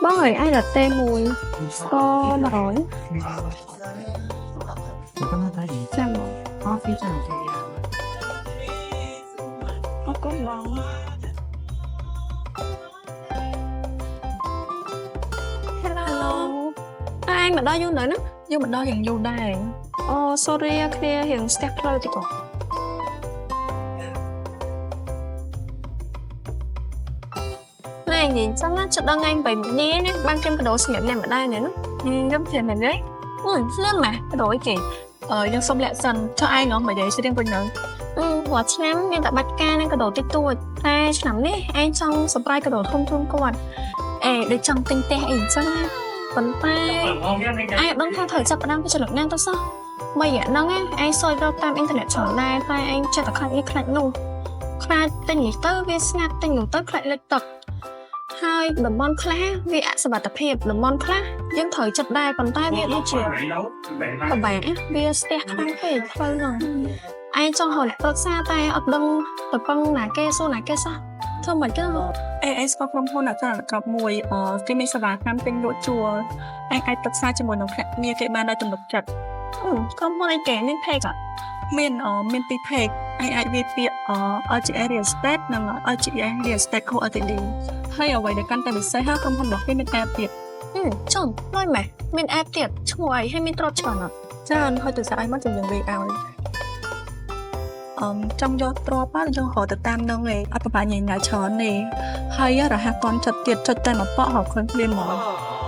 Bác ơi, ai là tê mùi có mà rồi chăm có ngon. Hello. Anh mà đo vô nữa Nhưng mình đo hiện dù đây. sorry clear hiện step rồi thì có này nhìn chắc là chụp đăng anh bảy nhé ban kem cái đồ sinh nhật này ở đây nữa gấp tiền này đấy lên mà cái đồ ấy kì Nhưng xong lẹ dần cho ai nó mới đấy sẽ đem quên nữa.หัวឆ្នាំមានតែបាច់ការនឹងកដោតិចតួចតែឆ្នាំនេះឯងចង់សម្រេចកដោធំធំគាត់ដូចចង់ទិញផ្ទះអីអញ្ចឹងណាប៉ុន្តែឯងដឹងថាត្រូវចាប់ផ្ដើមពីចំណុចណាទៅសោះមិនហ្នឹងឯងសើចរកតាមអ៊ីនធឺណិតច្រើនដែរតែឯងចិត្តតែខ្លាចនេះខ្លាចនោះខ្លាចទិញនេះទៅវាស្ងាត់ទិញនោះទៅខ្លាចលិចទឹកហើយតំបន់ខ្លះវាអសុវត្ថិភាពតំបន់ខ្លះយើងត្រូវចិត្តដែរប៉ុន្តែវាដូចជាពិបាកវាស្ទះខ្លាំងពេកផ្លូវហ្នឹងឯងចង់ហៅប្រឹក្សាតែអត់ដឹងទៅពឹងណាគេសួរណាគេសោះធ្វើមិនទៅឯស្គាល់ក្រុមហ៊ុនអត់ច្រើនក្របមួយគេមានសេវាកម្មទិញលក់ជួលឯងអាចប្រឹក្សាជាមួយនឹងភ្នាក់ងារគេបានដោយទំនុកចិត្តក្រុមហ៊ុនឯគេមាន page អត់មានពីរ page ឯងអាចវាពាក្យLGA Real Estate និង LGA Real Estate Co Ltd ហើយអ្វីដែលកាន់តែពិសេសក្រុមហ៊ុនរបស់គេមាន app ទៀតចុះលុយម៉េះមាន app ទៀតឈ្មោះអីហើយមានទ្រព្យច្រើនអត់ច្រើនហើយទៅស្អីមកជំនាញវាឲ្យចង់យកទ្រព្យយើងរកទៅតាមនឹងឯងអត់ប្រហែលញ៉ាំច្រើនទេហើយរហ័សទាន់ចិត្តទៀតចុចតែមកប៉ក់រកឃើញភ្លាមហ្មង